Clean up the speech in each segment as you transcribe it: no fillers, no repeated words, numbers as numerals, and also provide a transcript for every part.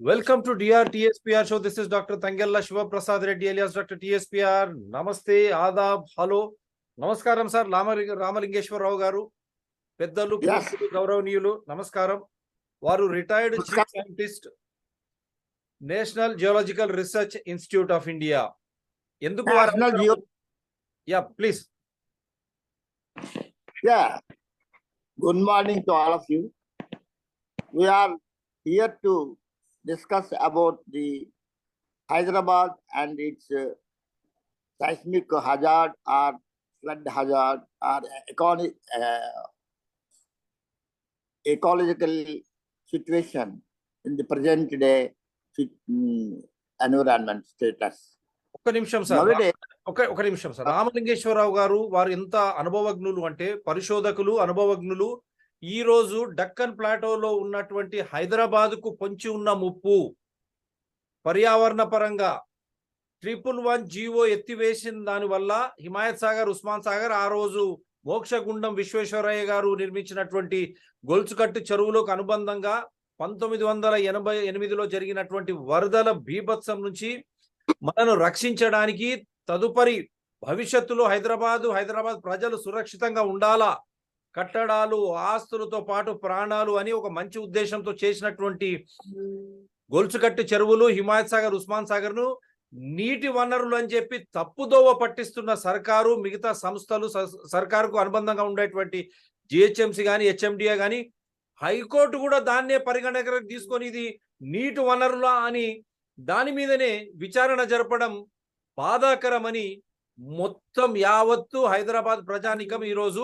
Welcome to DR TSPR show. This is Dr. Tangella Shiva Prasad Reddy alias Dr. TSPR. Namaste, Adab, hello. Namaskaram sir, Ramalingeshwar Rao garu. Peddalu, Gauravniyulu. Namaskaram. Varu retired chief scientist, National Geological Research Institute of India. Enduku varu? Yeah, please. Yeah. Good morning to all of you. We are here to discuss about the Hyderabad and its seismic hazard or flood hazard or ecological situation in the present day environment status. ఒక్క నిమిషం sir Ramalingeswara Rao గారు వారు ఎంత అనుభవజ్ఞులు అంటే పరిశోధకులు అనుభవజ్ఞులు. ఈ రోజు డక్కన్ ప్లాటోలో ఉన్నటువంటి హైదరాబాద్ కు పొంచి ఉన్న ముప్పు పర్యావరణ పరంగా 111 జీవో ఎత్తివేసిన దాని వల్ల హిమాయత్ సాగర్, ఉస్మాన్ సాగర్, ఆ రోజు మోక్షగుండం విశ్వేశ్వరయ్య గారు నిర్మించినటువంటి గొలుసుకట్టు చెరువులకు అనుబంధంగా 1988లో జరిగినటువంటి వరదల బీభత్సం నుంచి మనను రక్షించడానికి తదుపరి భవిష్యత్తులో హైదరాబాద్ ప్రజలు సురక్షితంగా ఉండాలా, కట్టడాలు ఆస్తులతో పాటు ప్రాణాలు అని ఒక మంచి ఉద్దేశంతో చేసినటువంటి గొలుసుకట్టు చెరువులు హిమాయత్ సాగర్, ఉస్మాన్ సాగర్ ను నీటి వనరులు అని చెప్పి తప్పుదోవ పట్టిస్తున్న సర్కారు, మిగతా సంస్థలు, సర్కారుకు అనుబంధంగా ఉండేటువంటి జిహెచ్ఎంసి కానీ హెచ్ఎండిఏ కానీ హైకోర్టు కూడా దాన్నే పరిగణనలోకి తీసుకొని ఇది నీటి వనరులా అని దాని మీదనే విచారణ జరపడం బాధాకరమని మొత్తం యావత్తు హైదరాబాద్ ప్రజానికం ఈరోజు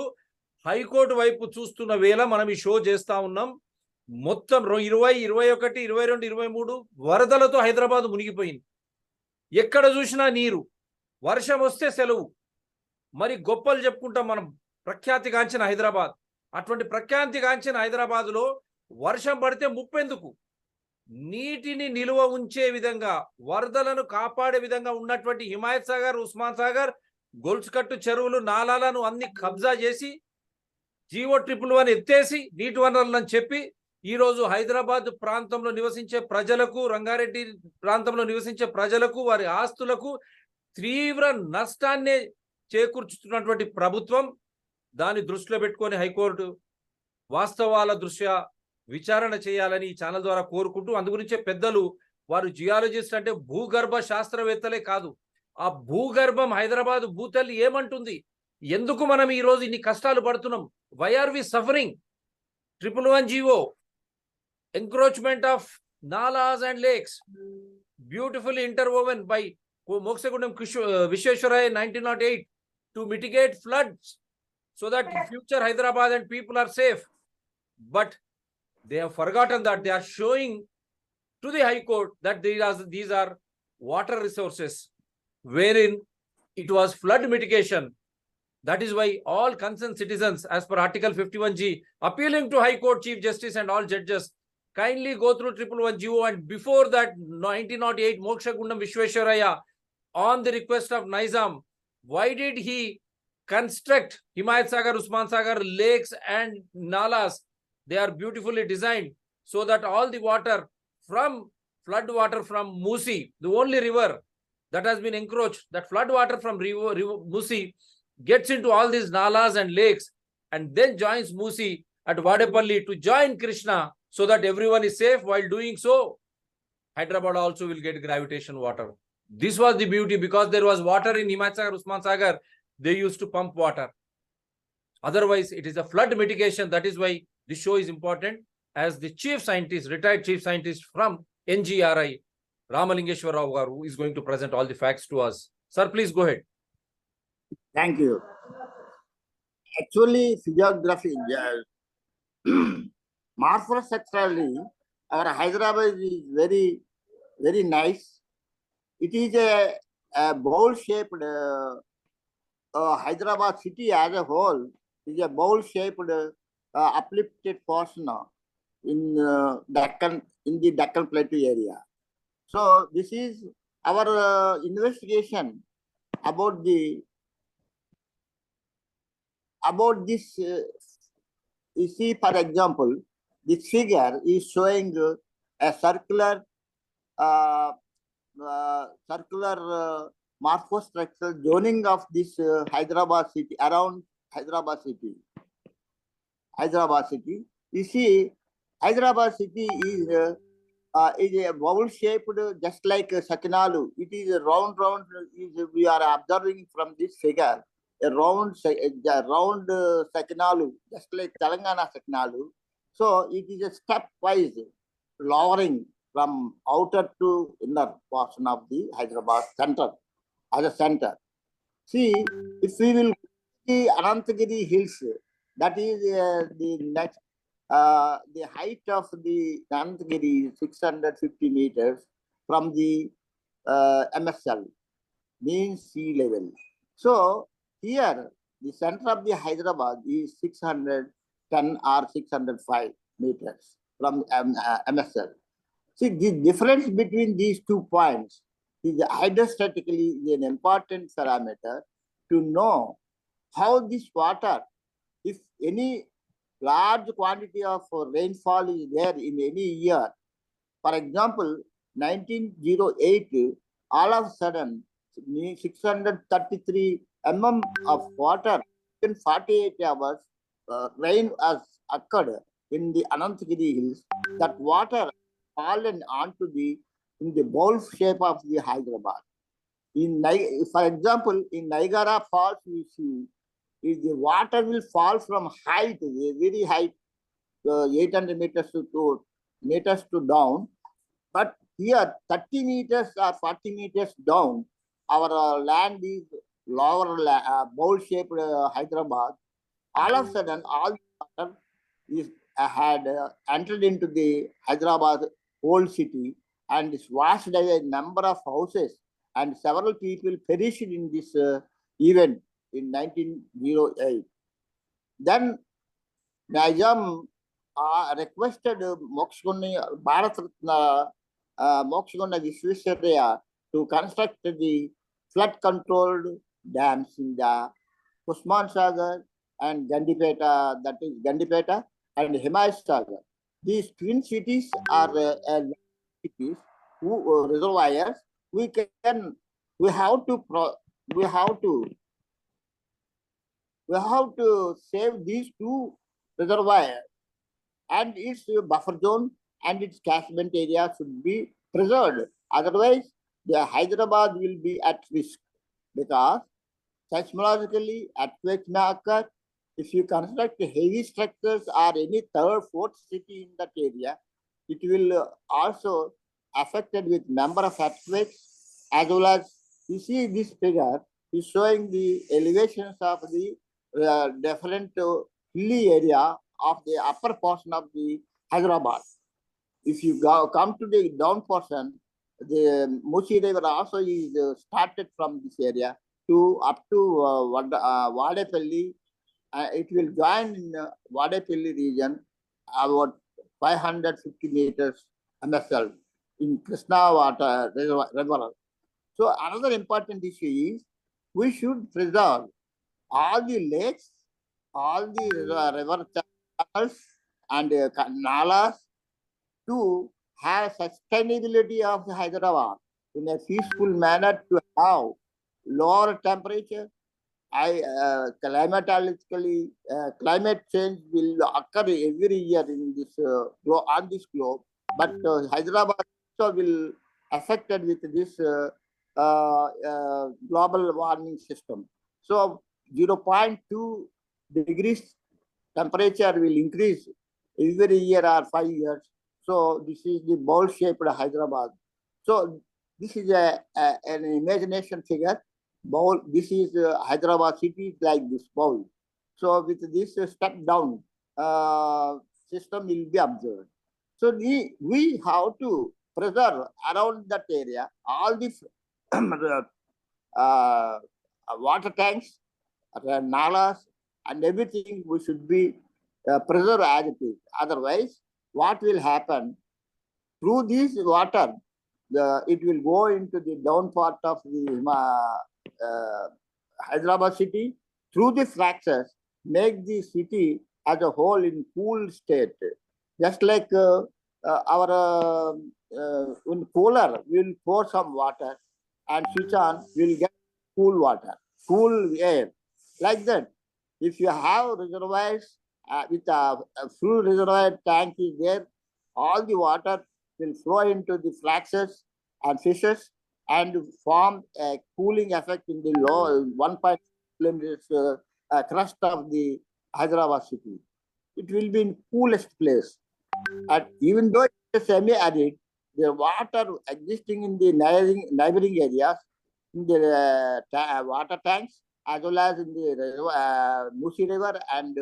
హైకోర్టు వైపు చూస్తున్న వేళ మనం ఈ షో చేస్తా ఉన్నాం. మొత్తం 20, 21, 22, 23 వరదలతో హైదరాబాద్ మునిగిపోయింది. ఎక్కడ చూసినా నీరు, వర్షం వస్తే సెలవు. మరి గొప్పలు చెప్పుకుంటాం మనం, ప్రఖ్యాతిగాంచిన హైదరాబాద్. అటువంటి ప్రఖ్యాతిగాంచిన హైదరాబాద్లో వర్షం పడితే ముప్పెందుకు? నీటిని నిలువ ఉంచే విధంగా, వరదలను కాపాడే విధంగా ఉన్నటువంటి హిమాయత్ సాగర్, ఉస్మాన్ సాగర్, గొలుసుకట్టు చెరువులు, నాలాలను అన్ని కబ్జా చేసి జీవో 111 ఎత్తేసి నీటి వనరులని చెప్పి ఈరోజు హైదరాబాద్ ప్రాంతంలో నివసించే ప్రజలకు, రంగారెడ్డి ప్రాంతంలో నివసించే ప్రజలకు, వారి ఆస్తులకు తీవ్ర నష్టాన్ని చేకూర్చుతున్నటువంటి ప్రభుత్వం. దాన్ని దృష్టిలో పెట్టుకొని హైకోర్టు వాస్తవాల దృష్ట్యా విచారణ చేయాలని ఈ ఛానల్ ద్వారా కోరుకుంటూ, అందుగురించే పెద్దలు వారు జియాలజిస్ట్ అంటే భూగర్భ శాస్త్రవేత్తలే కాదు, ఆ భూగర్భం హైదరాబాద్ భూతల్లి ఏమంటుంది, ఎందుకు మనం ఈ రోజు ఇన్ని కష్టాలు పడుతున్నాం, why are we suffering, 111 GO, encroachment of nalas and lakes, beautifully interwoven by Moksagundam Vishweshwaraya 1908 to mitigate floods so that future Hyderabad and people are safe. But they have forgotten that. They are showing to the High Court that these are water resources wherein it was flood mitigation. That is why all concerned citizens, as per Article 51G, appealing to High Court Chief Justice and all judges, kindly go through 111 GO. And before that, 1908 Mokshagundam Vishweshwaraya, on the request of Nizam, why did he construct Himayat Sagar, Usman Sagar, lakes and nalas? They are beautifully designed so that all the water from flood water from MUSI, the only river that has been encroached, that flood water from river MUSI gets into all these nalas and lakes and then joins MUSI at Vadapalli to join Krishna, so that everyone is safe. While doing so, Hyderabad also will get gravitation water. This was the beauty, because there was water in Himayat Sagar, Usman Sagar, they used to pump water. Otherwise, it is a flood mitigation. That is why this show is important. As the chief scientist, retired chief scientist from NGRI, Ramalingeshwar Rao garu is going to present all the facts to us. Sir, please go ahead. Thank you. Actually, physiography, morphostructurally, our Hyderabad is very, very nice. It is a bowl-shaped Hyderabad city as a whole is a bowl-shaped uplifted portion in the Deccan Plateau area. So this is our investigation about this. You see, for example, this figure is showing a circular circular morphostructural zoning of this Hyderabad city, around Hyderabad city. Hyderabad city. You see, Hyderabad city is a bowl shaped just like Sakinalu. It is a round. We are observing from this figure a round Sakinalu, just like Telangana Sakinalu. So it is a stepwise lowering from outer to inner portion of the Hyderabad center as a center. See, if we will see Anantagiri Hills, that is the next. The height of the Nandagiri is 650 meters from the MSL, mean sea level. So here, the center of the Hyderabad is 610 or 605 meters from MSL. See, the difference between these 2 points is hydrostatically an important parameter to know how this water, if any large quantity of rainfall is there in any year. For example, 1908, all of a sudden, 633 mm of water in 48 hours, rain has occurred in the Anantagiri Hills. That water fallen onto in the bowl shape of the Hyderabad. For example, in Niagara Falls, we see is the water will fall from height, a very high, 800 meters to down. But here, 30 meters or 40 meters down, our land is lower, bowl-shaped Hyderabad. All of a sudden, all the water had entered into the Hyderabad old city and washed away a number of houses, and several people perished in this event in 1908. Then Nizam requested Bharat Ratna Mokshagunna Visvesvaraya to construct the flood-controlled dams in the Usman Sagar and Gandipeta, that is Gandipeta and Himayat Sagar. These twin cities are cities reservoirs. We have to save these 2 reservoirs, and its buffer zone and its catchment area should be preserved. Otherwise, the Hyderabad will be at risk, because seismologically earthquakes may occur. If you construct heavy structures or any 3rd, 4th city in that area, it will also affected with number of earthquakes, as well as you see this figure is showing the elevations of the different hilly area of the upper portion of the Hyderabad. If you come to the down portion, the Musi River also is started from this area to up to Vadepalli. It will join in Vadepalli region about 550 meters MSL in Krishna water river. So another important issue is we should preserve all the lakes, all the river channels and nalas to have sustainability of the Hyderabad in a peaceful manner, to have lower temperature. Climatically, climate change will occur every year in this on this globe, but Hyderabad also will affected with this global warming system. So 0.2 degrees temperature will increase every year or 5 years. So this is the bowl-shaped Hyderabad. So this is an imagination figure. Bowl. This is Hyderabad city like this bowl. So with this step down system will be observed. So we have to preserve around that area all the water tanks, nalas, and everything we should be preserved as it is. Otherwise, what will happen? Through this water, it will go into the down part of the Hyderabad city. Through the fractures, make the city as a whole in cool state. Just like our in cooler, we'll pour some water and switch on, we'll get cool water, cool air. Like that. If you have reservoirs with a full reservoir tank is there, all the water will flow into the flaxes and fishes and form a cooling effect in the low 1.5 kilometers crust of the Hyderabad city. It will be in coolest place. And even though it's semi-arid, the water existing in the neighboring areas, in the water tanks, as well as in the Musi River and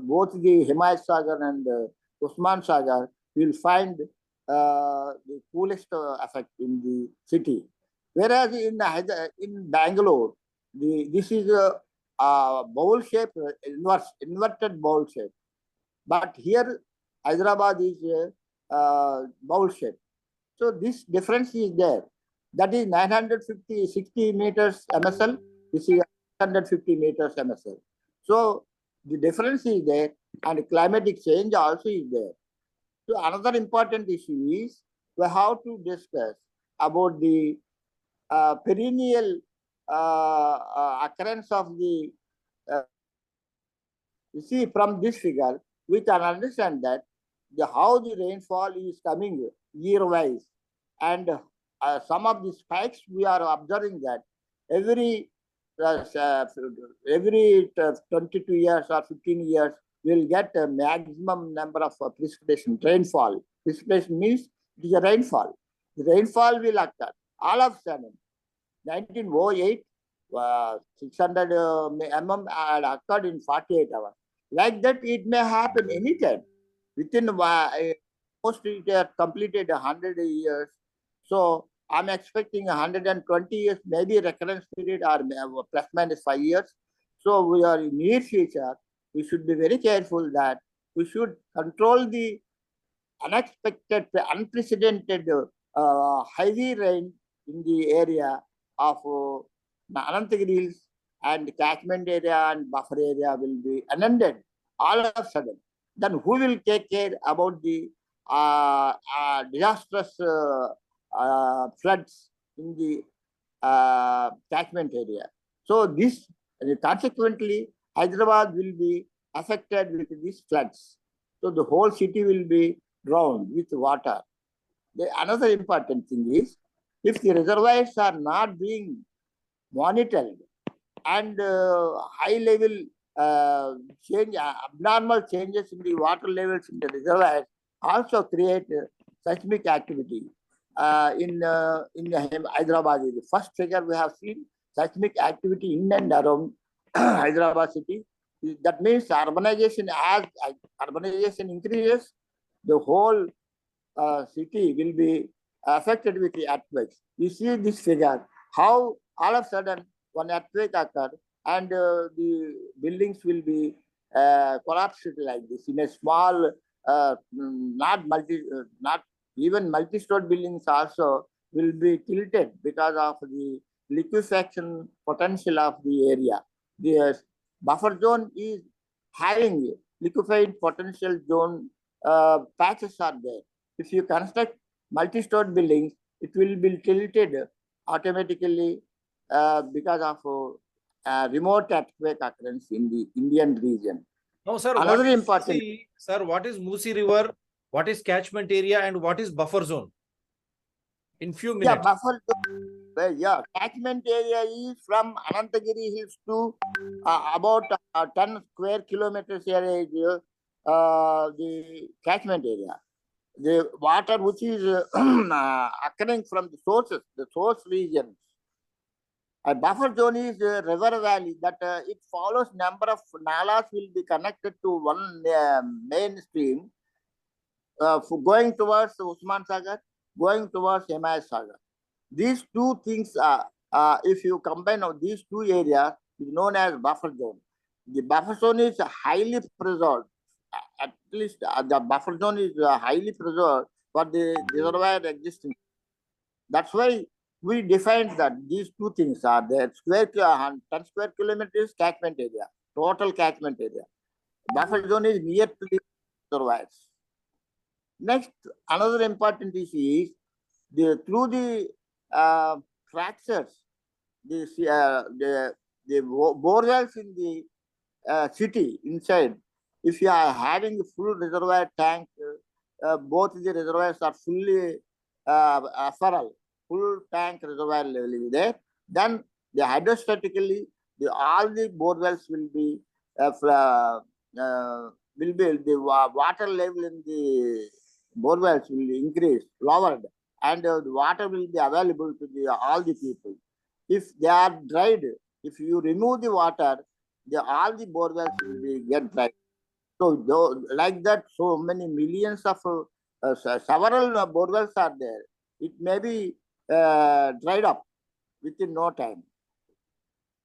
both the Himayat Sagar and Usman Sagar, you will find the coolest effect in the city. Whereas in Bangalore, this is a bowl shape, inverted bowl shape. But here, Hyderabad is bowl shape. So this difference is there. That is 960 meters MSL. This is 150 meters MSL. So the difference is there, and climatic change also is there. So another important issue is we have to discuss about the perennial occurrence of the. You see, from this figure, we can understand that how the rainfall is coming year-wise, and some of the spikes we are observing that every 22 years or 15 years we'll get a maximum number of precipitation rainfall. Precipitation means it is a rainfall. The rainfall will occur all of a sudden. 1908, 600 mm had occurred in 48 hours. Like that, it may happen anytime. Within most it has completed 100 years. So I'm expecting 120 years, maybe recurrence period or plus minus 5 years. So we are in near future. We should be very careful that we should control the unexpected, unprecedented heavy rain in the area of Anantagiri Hills, and catchment area and buffer area will be inundated all of a sudden. Then who will take care about the disastrous floods in the catchment area? So this, consequently, Hyderabad will be affected with these floods. So the whole city will be drowned with water. Another important thing is, if the reservoirs are not being monitored and high level change, abnormal changes in the water levels in the reservoirs also create seismic activity in Hyderabad. The first figure we have seen seismic activity in and around Hyderabad city. That means urbanization, as urbanization increases, the whole city will be affected with the earthquakes. You see this figure, how all of a sudden one earthquake occurred and the buildings will be collapsed like this in a small, not even multi-story buildings also will be tilted because of the liquefaction potential of the area. The buffer zone is having liquefied potential zone patches are there. If you construct multi-story buildings, it will be tilted automatically because of remote earthquake occurrence in the Indian region. Now, sir, Another important. What is Musi River? What is catchment area, and what is buffer zone? In few minutes. Yeah, buffer zone. Well, yeah, catchment area is from Anantagiri Hills to about 10 square kilometers area is the catchment area. The water which is occurring from the sources, the source regions. A buffer zone is a river valley that it follows number of NALAS will be connected to one main stream for going towards Usman Sagar, going towards Himayat Sagar. These two things, if you combine these two areas, is known as buffer zone. The buffer zone is highly preserved. At least the buffer zone is highly preserved for the reservoir existing. That's why we defined that these two things are there. 10 square kilometers catchment area, total catchment area. Buffer zone is near to the reservoirs. Next, another important issue is through the fractures, the borewells in the city inside. If you are having a full reservoir tank, both the reservoirs are fully full tank reservoir level is there, then the hydrostatically all the borewells will be the water level in the borewells will increase, lowered, and the water will be available to all the people. If they are dried, if you remove the water, all the borewells will be get dried. So like that, so many millions of several borewells are there. It may be dried up within no time.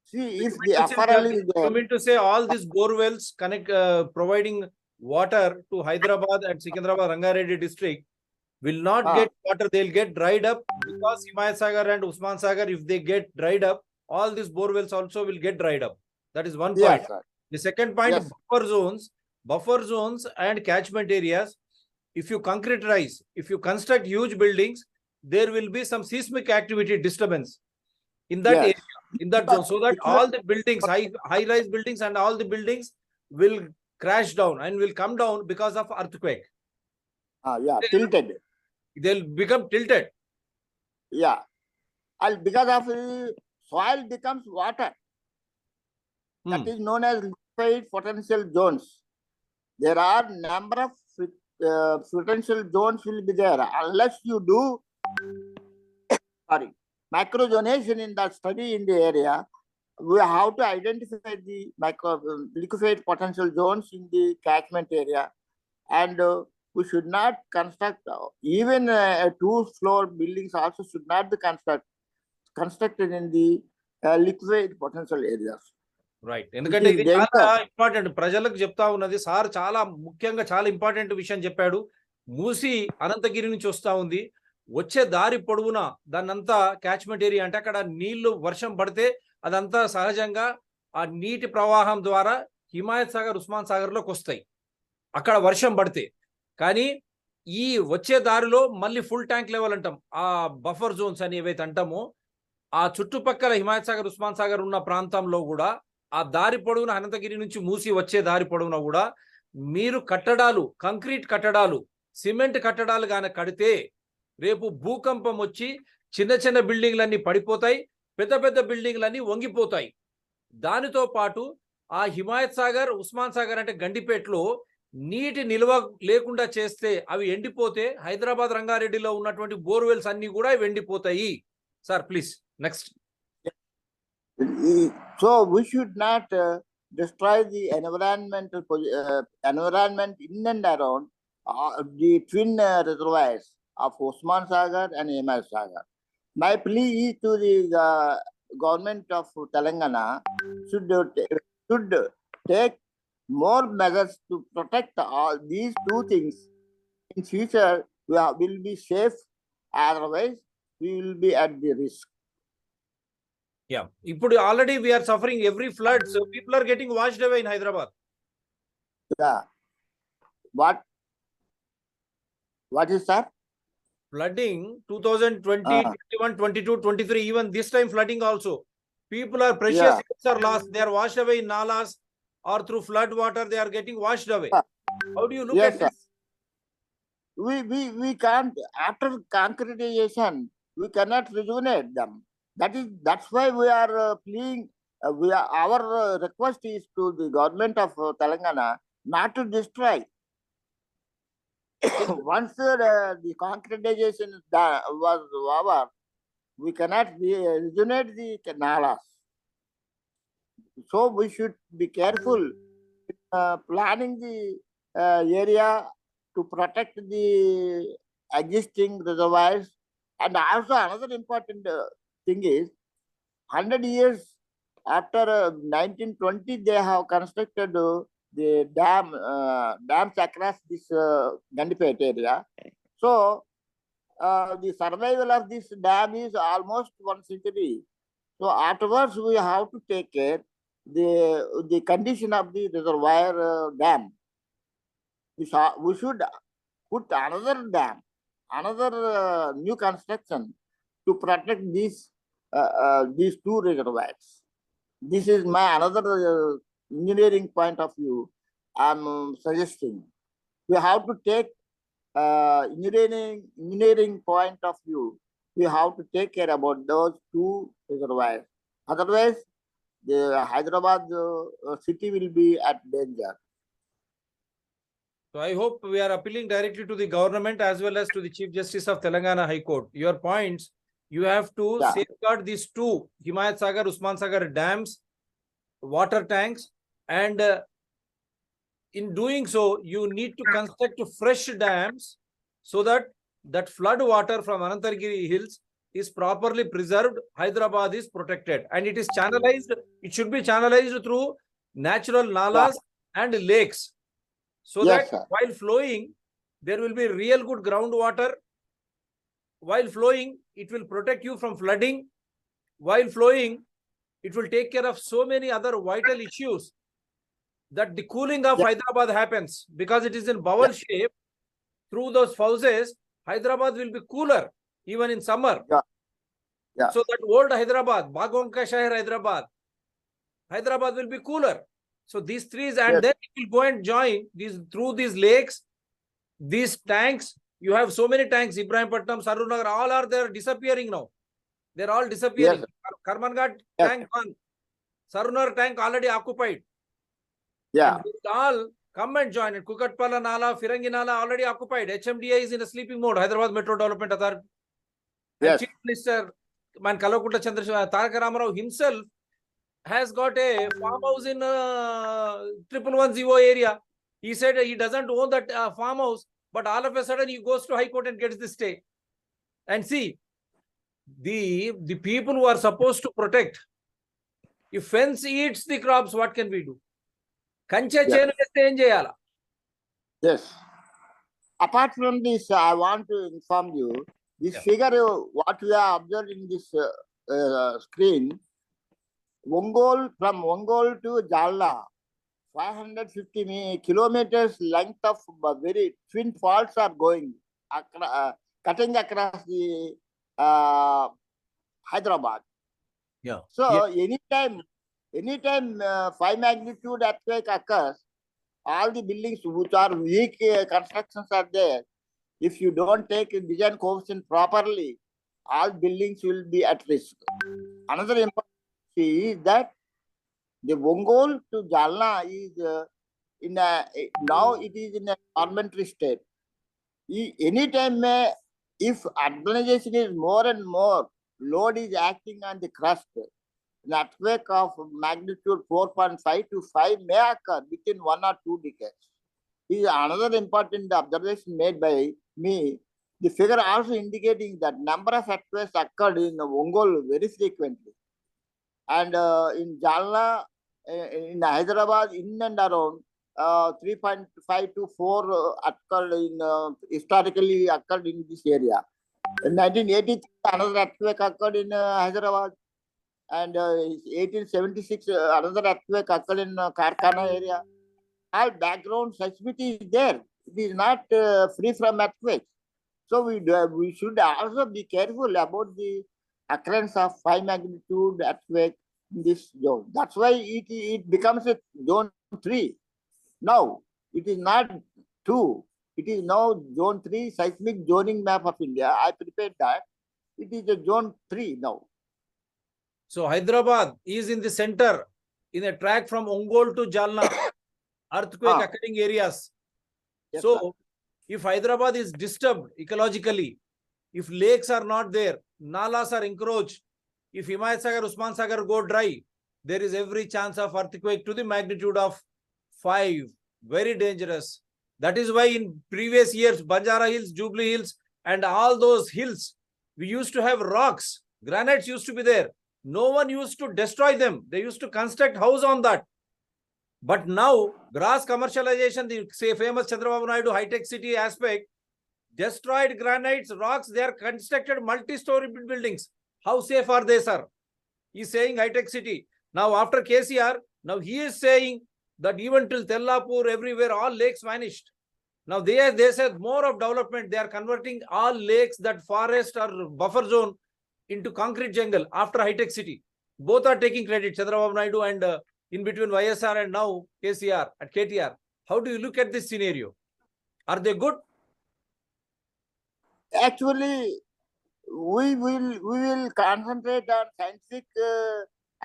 See, if the FRL is there. You mean to say all these borewells providing water to Hyderabad and Secunderabad Rangareddy district will not get water, they'll get dried up because Himayat-Sagar and Usman-Sagar, if they get dried up, all these borewells also will get dried up. That is one point. Yes, the second point, yes. buffer zones and catchment areas. If you concretize, if you construct huge buildings, there will be some seismic activity disturbance in that area, in that zone, so that all the buildings, high-rise buildings and all the buildings will crash down and will come down because of earthquake. Tilted. They'll become tilted. Yeah. And because of soil becomes water. That is known as liquefied potential zones. There are number of potential zones will be there. Unless you do microzonation in the study in the area, we have to identify the liquefied potential zones in the catchment area, and we should not construct even two-floor buildings also should not be constructed in the liquefied potential areas. Right, ఎందుకంటే ఇది చాలా important. ప్రజలకు చెప్తా ఉన్నది sir, చాలా ముఖ్యంగా చాలా important విషయం చెప్పాడు. మూసి అనంతగిరి నుంచి వస్తా ఉంది, వచ్చే దారి పొడవునా దాన్నంతా క్యాచ్మెంట్ ఏరియా అంటే అక్కడ నీళ్లు వర్షం పడితే అదంతా సహజంగా ఆ నీటి ప్రవాహం ద్వారా హిమాయత్ సాగర్, ఉస్మాన్ సాగర్ లోకి వస్తాయి అక్కడ వర్షం పడితే. కానీ ఈ వచ్చే దారిలో మళ్ళీ ఫుల్ ట్యాంక్ లెవెల్ అంటాం, ఆ బఫర్ జోన్స్ అని ఏవైతే అంటామో, ఆ చుట్టుపక్కల హిమాయత్ సాగర్, ఉస్మాన్ సాగర్ ఉన్న ప్రాంతంలో కూడా ఆ దారి పొడవున అనంతగిరి నుంచి మూసి వచ్చే దారి పొడవున కూడా మీరు కట్టడాలు, కంక్రీట్ కట్టడాలు, సిమెంట్ కట్టడాలు గాన కడితే రేపు భూకంపం వచ్చి చిన్న చిన్న బిల్డింగ్లన్నీ పడిపోతాయి, పెద్ద పెద్ద బిల్డింగ్లన్నీ వంగిపోతాయి. దానితో పాటు ఆ హిమాయత్ సాగర్, ఉస్మాన్ సాగర్ అంటే గండిపేటలో నీటి నిల్వ లేకుండా చేస్తే అవి ఎండిపోతే హైదరాబాద్ రంగారెడ్డిలో ఉన్నటువంటి బోర్వెల్స్ అన్ని కూడా ఎండిపోతాయి. Sir please next. So we should not destroy the environment in and around the twin reservoirs of Usman Sagar and Himayat Sagar. My plea is to the government of Telangana should take more measures to protect all these two things. In future, we will be safe. Otherwise, we will be at the risk. Yeah, ఇప్పుడు already we are suffering every flood, so people are getting washed away in Hyderabad. Yeah. What is that? Flooding 2020, 21, 22, 23, even this time flooding also. People are precious lives are lost. They are washed away in NALAS or through flood water. They are getting washed away. How do you look at this? We can't, after concretization, we cannot rejuvenate them. That's why we are pleading. Our request is to the government of Telangana not to destroy. Once the concretization was over, we cannot rejuvenate the NALAS. So we should be careful planning the area to protect the existing reservoirs. And also another important thing is 100 years after 1920 they have constructed the dams across this Gandipet area. So the survival of this dam is almost 1 century. So afterwards we have to take care the condition of the reservoir dam. We should put another dam, another new construction to protect these two reservoirs. This is my another engineering point of view. I'm suggesting we have to take engineering point of view. We have to take care about those two reservoirs. Otherwise, the Hyderabad city will be at danger. So I hope we are appealing directly to the government as well as to the Chief Justice of Telangana High Court. Your points, you have to safeguard these two Himayat Sagar, Usman Sagar dams, water tanks, and in doing so, you need to construct fresh dams so that flood water from Anantagiri Hills is properly preserved. Hyderabad is protected, and it is channelized. It should be channelized through natural nalas and lakes, so that while flowing, there will be real good groundwater. While flowing, it will protect you from flooding. While flowing, it will take care of so many other vital issues, that the cooling of Hyderabad happens because it is in bowl shape. Through those fauces, Hyderabad will be cooler even in summer. So that old Hyderabad, Bagonka Shahar Hyderabad will be cooler. So these trees, and then it will go and join these through these lakes, these tanks. You have so many tanks, Ibrahimpatnam, Sarunagar, all are there disappearing now. They're all disappearing. Karmanghat tank gone. Sarunagar tank already occupied. And they all come and join it. Kukatpala Nala, Firangi Nala already occupied. HMDA is in a sleeping mode. Hyderabad Metro Development Authority. Chief Minister Man Kalakuta Chandrasekhar Tarak Ramarao himself has got a farm house in 1110 area. He said he doesn't own that farmhouse, but all of a sudden he goes to High Court and gets the stay. And see, the people who are supposed to protect, if fence eats the crops, what can we do? Yes. Apart from this, I want to inform you, this figure, what we are observing in this screen, Ongole, from Ongole to Jalna, 550 kilometers length of very twin faults are going, cutting across the Hyderabad. So anytime 5 magnitude earthquake occurs, all the buildings which are weak constructions are there. If you don't take a design coefficient properly, all buildings will be at risk. Another important thing is that the Ongole to Jalna is now it is in a dormitory state. Anytime if urbanization is more and more, load is acting on the crust. An earthquake of magnitude 4.5 to 5 may occur within 1 or 2 decades. This is another important observation made by me. The figure also indicating that number of earthquakes occurred in Ongole very frequently. And in Jalna, in Hyderabad, in and around 3.5 to 4 occurred historically occurred in this area. In 1983, another earthquake occurred in Hyderabad. And 1876, another earthquake occurred in Karkhana area. All background seismicity is there. It is not free from earthquakes. So we should also be careful about the occurrence of 5 magnitude earthquake in this zone. That's why it becomes a zone 3. Now, it is not 2. It is now zone 3 seismic zoning map of India. I prepared that. It is a zone 3 now. So Hyderabad is in the center, in a track from Ongole to Jalna, earthquake occurring areas. So if Hyderabad is disturbed ecologically, if lakes are not there, nalas are encroached, if Himayat Sagar, Usman Sagar go dry, there is every chance of earthquake to the magnitude of 5. Very dangerous. That is why in previous years, Banjara Hills, Jubilee Hills, and all those hills, we used to have rocks. Granites used to be there. No one used to destroy them. They used to construct house on that. But now, gross commercialization, the famous Chandrababu Naidu high-tech city aspect, destroyed granites, rocks, they are constructed multi-story buildings. How safe are they, sir? He is saying high-tech city. Now, after KCR, now he is saying that even till Tellapur, everywhere, all lakes vanished. Now they said more of development. They are converting all lakes, that forest or buffer zone, into concrete jungle after high-tech city. Both are taking credit, Chandrababu Naidu and in between YSR and now KCR at KTR. How do you look at this scenario? Are they good? Actually, we will concentrate on scientific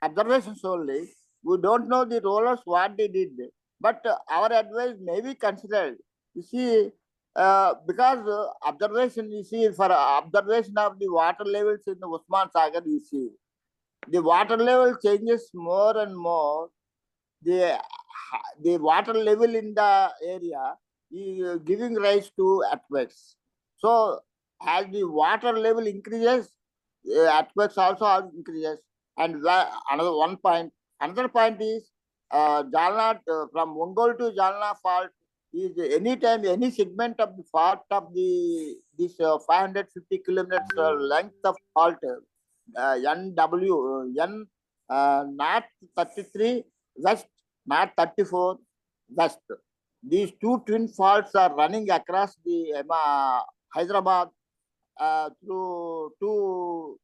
observations only. We don't know the rollers what they did, but our advice may be considered. You see, because observation, you see, for observation of the water levels in the Usman Sagar, you see, the water level changes more and more. The water level in the area is giving rise to earthquakes. So as the water level increases, earthquakes also increases. And another point is Jalna, from Ongole to Jalna fault is anytime any segment of the fault of this 550 kilometers length of fault, North 33 West, North 34 West. These two twin faults are running across the Hyderabad through to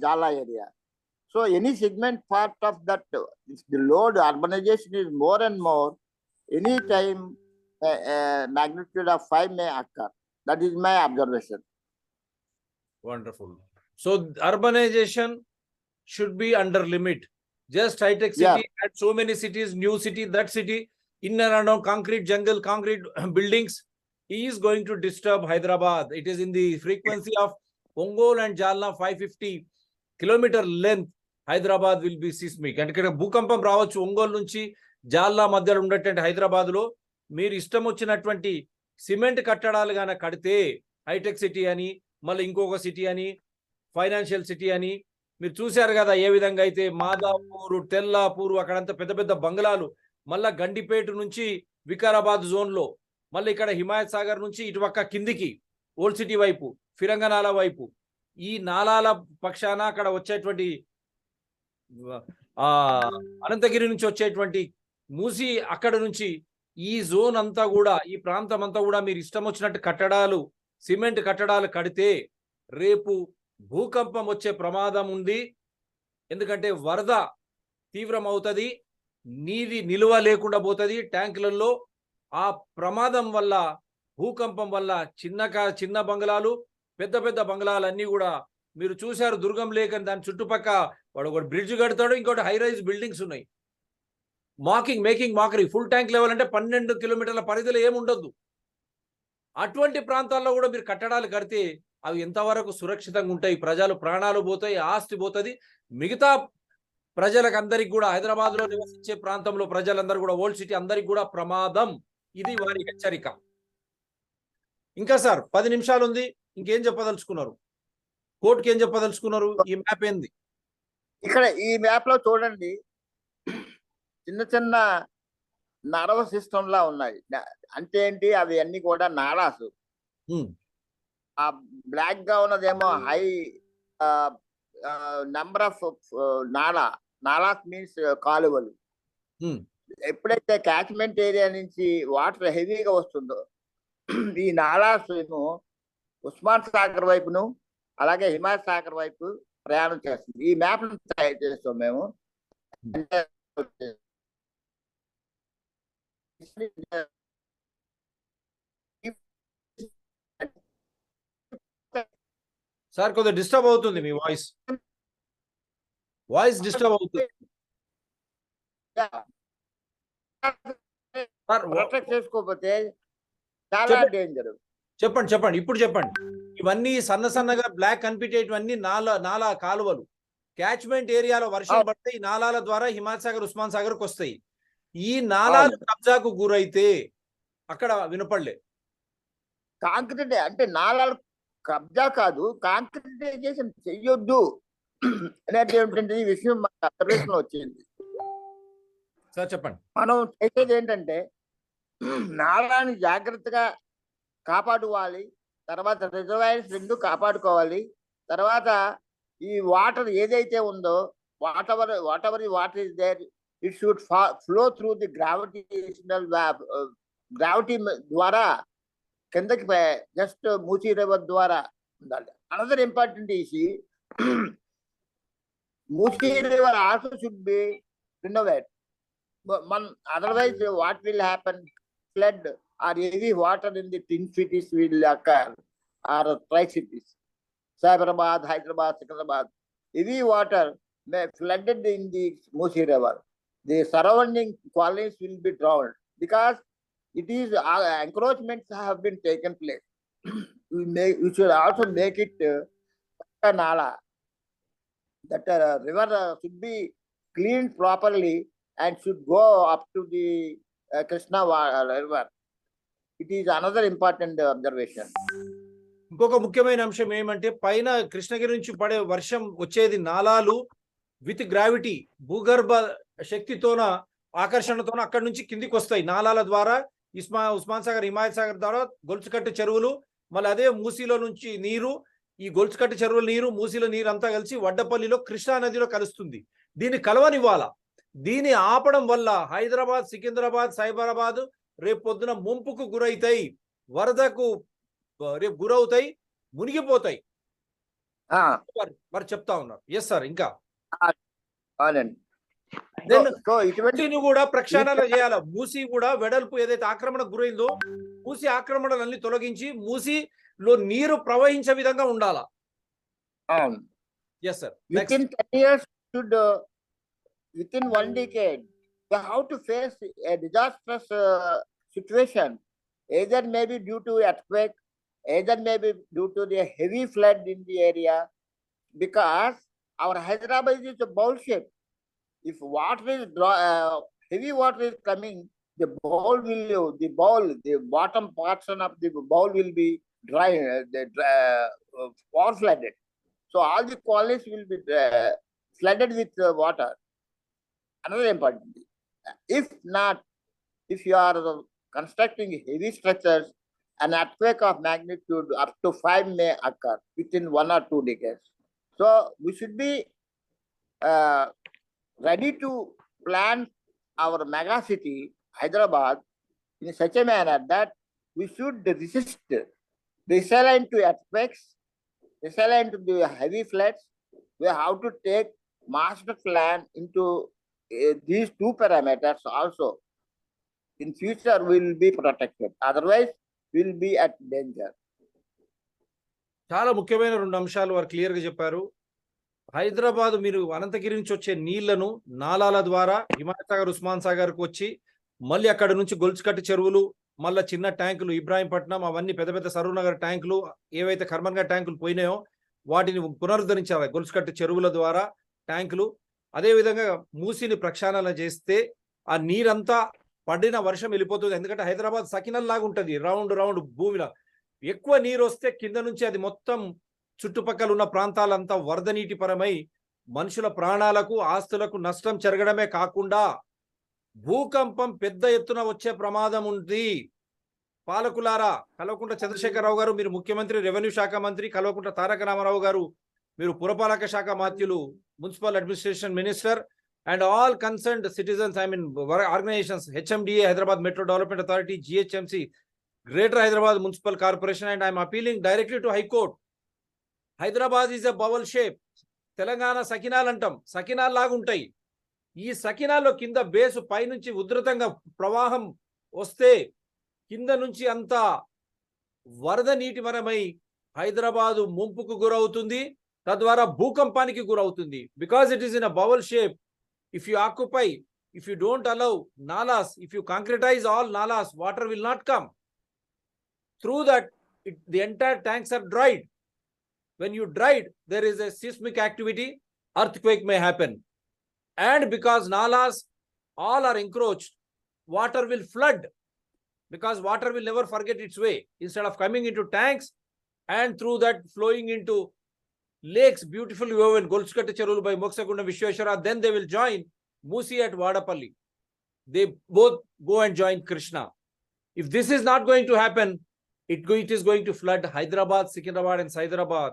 Jala area. So any segment part of that, if the load urbanization is more and more, any time magnitude of 5 may occur. That is my observation. Wonderful. So urbanization should be under limit. Just high-tech city, Yeah. at so many cities, new city, that city, in and around concrete jungle, concrete buildings, he is going to disturb Hyderabad. It is in the frequency of Ongole and Jalna 550 kilometer length. Hyderabad will be seismic. And ఇక్కడ భూకంపం రావచ్చు ఒంగోలు నుంచి జాల్లా మధ్యలో ఉన్నటువంటి హైదరాబాద్ లో. మీరు ఇష్టం వచ్చినటువంటి సిమెంట్ కట్టడాలు గాన కడితే హైటెక్ సిటీ అని, మళ్ళీ ఇంకొక సిటీ అని, ఫైనాన్షియల్ సిటీ అని, మీరు చూశారు కదా ఏ విధంగా అయితే మాదాపూరు, తెల్లాపూరు అక్కడంతా పెద్ద పెద్ద బంగ్లాలు, మళ్ళా గండిపేట నుంచి వికారాబాద్ జోన్లో, మళ్ళీ ఇక్కడ హిమాయత్ సాగర్ నుంచి ఇటుపక్క కిందికి ఓల్డ్ సిటీ వైపు, ఫిరంగనాల వైపు, ఈ నాలాల పక్షాన అక్కడ వచ్చేటువంటి అనంతగిరి నుంచి వచ్చేటువంటి మూసి, అక్కడ నుంచి ఈ జోన్ అంతా కూడా, ఈ ప్రాంతం అంతా కూడా మీరు ఇష్టం వచ్చినట్టు కట్టడాలు, సిమెంట్ కట్టడాలు కడితే రేపు భూకంపం వచ్చే ప్రమాదం ఉంది. ఎందుకంటే వరద తీవ్రం అవుతుంది, నీది నిలువ లేకుండా పోతుంది ట్యాంకులలో. ఆ ప్రమాదం వల్ల, భూకంపం వల్ల చిన్న బంగ్లాలు, పెద్ద పెద్ద బంగ్లాలు అన్నీ కూడా మీరు చూశారు. దుర్గం లేక్ అని దాని చుట్టుపక్క వాడు ఒకటి బ్రిడ్జ్ కడతాడు, ఇంకోటి హై రైజ్ బిల్డింగ్స్ ఉన్నాయి. మేకింగ్ మాకరీ. ఫుల్ ట్యాంక్ లెవెల్ అంటే 12 కిలోమీటర్ల పరిధిలో ఏముండొద్దు. అటువంటి ప్రాంతాల్లో కూడా మీరు కట్టడాలు కడితే అవి ఎంతవరకు సురక్షితంగా ఉంటాయి? ప్రజలు ప్రాణాలు పోతాయి, ఆస్తి పోతుంది. మిగతా ప్రజలకు అందరికి కూడా, హైదరాబాద్ లో నివసించే ప్రాంతంలో ప్రజలందరూ కూడా, ఓల్డ్ సిటీ అందరికి కూడా ప్రమాదం. ఇది వారి హెచ్చరిక. ఇంకా సార్ 10 నిమిషాలు ఉంది, ఇంకేం చెప్పదలుచుకున్నారు? కోర్టుకి ఏం చెప్పదలుచుకున్నారు? ఈ మ్యాప్ ఏంది? ఇక్కడ ఈ మ్యాప్ లో చూడండి, చిన్న చిన్న నర్వస్ సిస్టమ్ లా ఉన్నాయి. అంటే ఏంటి, అవి అన్ని కూడా నాలాసు. ఆ బ్లాక్ గా ఉన్నదేమో high number of nallahs means కాలువలు. ఎప్పుడైతే క్యాచ్మెంట్ ఏరియా నుంచి వాటర్ హెవీగా వస్తుందో, ఈ నాలాస్ ఉస్మాన్ సాగర్ వైపును అలాగే హిమాయత్ సాగర్ వైపు ప్రయాణం చేస్తుంది. ఈ మ్యాప్ తయారు చేస్తాం మేము. సార్ కొద్దిగా డిస్టర్బ్ అవుతుంది మీ వాయిస్ డిస్టర్బ్ అవుతుంది. ప్రొటెక్ట్ చేసుకోకపోతే చాలా డేంజర్. చెప్పండి ఇప్పుడు చెప్పండి. ఇవన్నీ సన్నగా బ్లాక్ కనిపించేటివన్నీ నాలా కాలువలు. క్యాచ్మెంట్ ఏరియాలో వర్షం పడితే ఈ నాలాల ద్వారా హిమాయత్ సాగర్, ఉస్మాన్ సాగర్కి వస్తాయి. ఈ నాలాలు కబ్జాకు గురైతే అక్కడ వినపడలే. కాంక్రీట్ అంటే నాలాలు కబ్జా కాదు, కాంక్రీటైజేషన్ చెయ్యొద్దు అనేటువంటి విషయం మన అబ్జర్వేషన్ లో వచ్చింది. సార్ చెప్పండి. మనం చేసేది ఏంటంటే నాలాన్ని జాగ్రత్తగా కాపాడుకోవాలి. తర్వాత రిజర్వాయర్స్ 2 కాపాడుకోవాలి. తర్వాత ఈ వాటర్ ఏదైతే ఉందో, whatever the water is there, it should flow through the gravity ద్వారా కిందకి జస్ట్ మూసీ రివర్ ద్వారా ఉండాలి. Another important is Musi river also should be renovate. Otherwise, what will happen? Flood or heavy water in the twin cities will occur, or tri-cities, Hyderabad, Secunderabad. Heavy water may flooded in the Musi River. The surrounding colonies will be drowned because it is encroachments have been taken place. We should also make it a nala. That river should be cleaned properly and should go up to the Krishna river. It is another important observation. ఇంకొక ముఖ్యమైన అంశం ఏమంటే పైన కృష్ణగిరి నుంచి పడే వర్షం వచ్చేది నాలాలు with gravity, భూగర్భ శక్తితోన ఆకర్షణతోన అక్కడి నుంచి కిందికి వస్తాయి. నాలాల ద్వారా ఉస్మాన్ సాగర్, హిమాయత్ సాగర్ ద్వారా గొలుసుకట్టు చెరువులు, మళ్ళీ అదే మూసీలో నుంచి నీరు, ఈ గొలుసుకట్టు చెరువుల నీరు, మూసీలో నీరు అంతా కలిసి వడ్డపల్లిలో కృష్ణా నదిలో కలుస్తుంది. దీన్ని కలవనివ్వాలా. దీన్ని ఆపడం వల్ల హైదరాబాద్, సికింద్రాబాద్, సైబరాబాద్ రేపు పొద్దున ముంపుకు గురైతాయి, వరదకు రేపు గురవుతాయి, మునిగిపోతాయి మరి చెప్తా ఉన్నారు. Yes sir. ఇంకా ఇటువంటిని కూడా ప్రక్షాళన చేయాల. మూసీ కూడా వెడల్పు ఏదైతే ఆక్రమణకు గురైందో మూసీ ఆక్రమణలన్నీ తొలగించి మూసీలో నీరు ప్రవహించే విధంగా ఉండాలా. Yes sir. Within 1 decade, we have to face a disastrous situation. Either maybe due to earthquake, either maybe due to the heavy flood in the area, because our Hyderabad is a bowl shape. If water is heavy water is coming, the bottom portion of the bowl will be dry, or flooded. So all the colonies will be flooded with water. Another important thing, if you are constructing heavy structures, an earthquake of magnitude up to 5 may occur within 1 or 2 decades. So we should be ready to plan our mega city, Hyderabad, in such a manner that we should resist, resilient to earthquakes, resilient to the heavy floods. We have to take master plan into these two parameters also. In future will be protected, otherwise will be at danger. చాలా ముఖ్యమైన 2 అంశాలు వారు clear గా చెప్పారు. హైదరాబాద్ మీరు అనంతగిరి నుంచి వచ్చే నీళ్లను నాలాల ద్వారా హిమాయత్ సాగర్, ఉస్మాన్ సాగర్ కు వచ్చి మళ్ళీ అక్కడ నుంచి గొలుసుకట్టు చెరువులు, మళ్ళీ చిన్న ట్యాంకులు ఇబ్రాహీంపట్నం, అవన్నీ పెద్ద పెద్ద సరూనగర్ ట్యాంకులు, ఏవైతే కర్మన్ఘర్ ట్యాంకులు పోయినాయో వాటిని పునరుద్ధరించాలి గొలుసుకట్టు చెరువుల ద్వారా ట్యాంకులు. అదేవిధంగా మూసీని ప్రక్షాళన చేస్తే ఆ నీరంతా పడిన వర్షం వెళ్ళిపోతుంది. ఎందుకంటే హైదరాబాద్ సకినల్ లాగా ఉంటుంది, రౌండ్ భూమిలో. ఎక్కువ నీరు వస్తే కింద నుంచి అది మొత్తం చుట్టుపక్కల ఉన్న ప్రాంతాలంతా వరద నీటి పరమై మనుషుల ప్రాణాలకు, ఆస్తులకు నష్టం జరగడమే కాకుండా భూకంపం పెద్ద ఎత్తున వచ్చే ప్రమాదం ఉంది. పాలకులారా, కల్వకుంట్ల చంద్రశేఖరరావు గారు మీరు ముఖ్యమంత్రి, రెవెన్యూ శాఖ మంత్రి, కల్వకుంట్ల తారక రామారావు గారు మీరు పురపాలక శాఖ మాత్యులు, municipal administration minister, and all concerned citizens, I mean organizations, HMDA, Hyderabad Metro Development Authority, GHMC, Greater Hyderabad Municipal Corporation, and I am appealing directly to High Court. Hyderabad is a bubble shape. Telangana సకినాల్ అంటాం, సకినాల్ లాగా ఉంటాయి. ఈ సకినాల్లో కింద base పై నుంచి ఉధృతంగా ప్రవాహం వస్తే కింద నుంచి అంతా వరద నీటి మరమై హైదరాబాదు ముంపుకు గురవుతుంది, తద్వారా భూకంపానికి గురవుతుంది. Because it is in a bubble shape. If you occupy, if you don't allow NALAS, if you concretize all NALAS, water will not come. Through that, the entire tanks are dried. When you dried, there is a seismic activity, earthquake may happen. And because NALAS all are encroached, water will flood. Because water will never forget its way. Instead of coming into tanks and through that flowing into lakes beautifully woven, Golskata Cherulu by Moksagunda Vishweshwara, then they will join Musi at Vadapalli. They both go and join Krishna. If this is not going to happen, it is going to flood Hyderabad, Secunderabad and Hyderabad.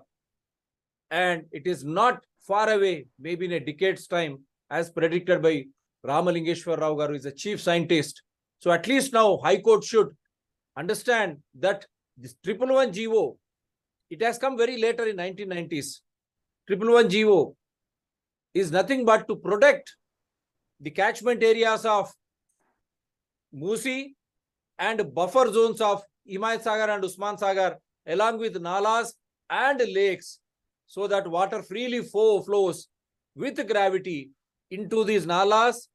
And it is not far away, maybe in a decade's time, as predicted by Ramalingeshwar Rao Garu, is a chief scientist. So at least now High Court should understand that This 111 GO, it has come very later in 1990s. 111 GO is nothing but to protect the catchment areas of MUSI and buffer zones of Himayat Sagar and Usman Sagar, along with nalas and lakes, so that water freely flows with gravity into these nalas,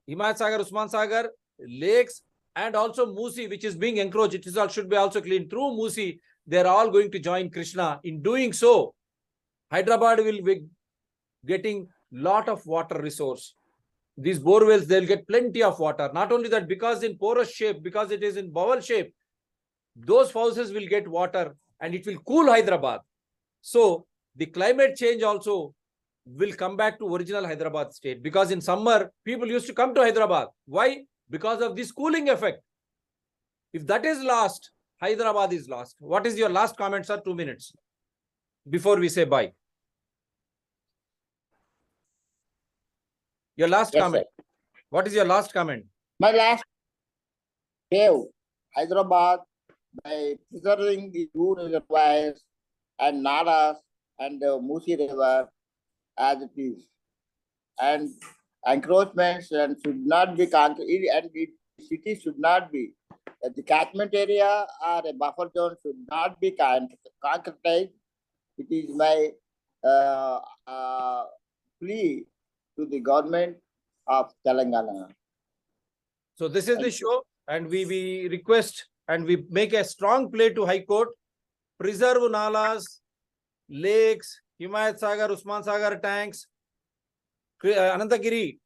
Himayat Sagar, Usman Sagar, lakes, and also MUSI, which is being encroached. It is all should be also cleaned through MUSI. They are all going to join Krishna. In doing so, Hyderabad will be getting lot of water resource. These bore wells, they'll get plenty of water. Not only that, because in porous shape, because it is in bowel shape, those houses will get water and it will cool Hyderabad. So the climate change also will come back to original Hyderabad state, because in summer, people used to come to Hyderabad. Why? Because of this cooling effect. If that is lost, Hyderabad is lost. What is your last comment, sir? 2 minutes before we say bye. Your last Yes, comment. sir. What is your last comment? My last save Hyderabad by preserving the two reservoirs and NALAS and the MUSI River as it is. And encroachments and should not be and the city should not be. The catchment area or a buffer zone should not be concretized. It is my plea to the government of Telangana. So this is the show, and we request and we make a strong plea to High Court. Preserve nalas, lakes, Himayat Sagar, Usman Sagar tanks, Anantagiri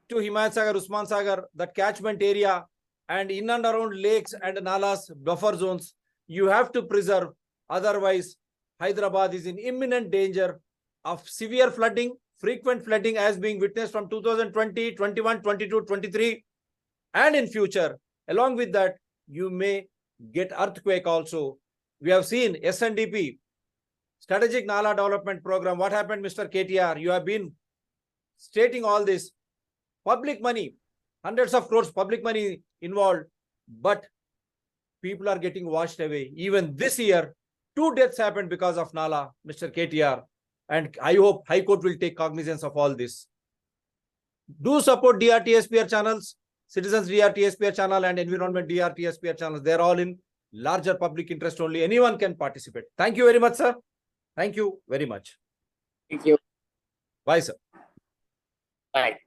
to Himayat Sagar, Usman Sagar, that catchment area, and in and around lakes and nalas, buffer zones, you have to preserve. Otherwise, Hyderabad is in imminent danger of severe flooding, frequent flooding as being witnessed from 2020, 21, 22, 23, and in future. Along with that, you may get earthquake also. We have seen SNDP, Strategic Nala Development Program. What happened, Mr. KTR? You have been stating all this. Public money, hundreds of crores public money involved, but people are getting washed away. Even this year, 2 deaths happened because of Nala, Mr. KTR. And I hope High Court will take cognizance of all this. Do support DRTSPR channels, Citizens DRTSPR channel and Environment DRTSPR channels. They're all in larger public interest only. Anyone can participate. Thank you very much, sir. Thank you very much. Thank you. Bye, sir. Bye.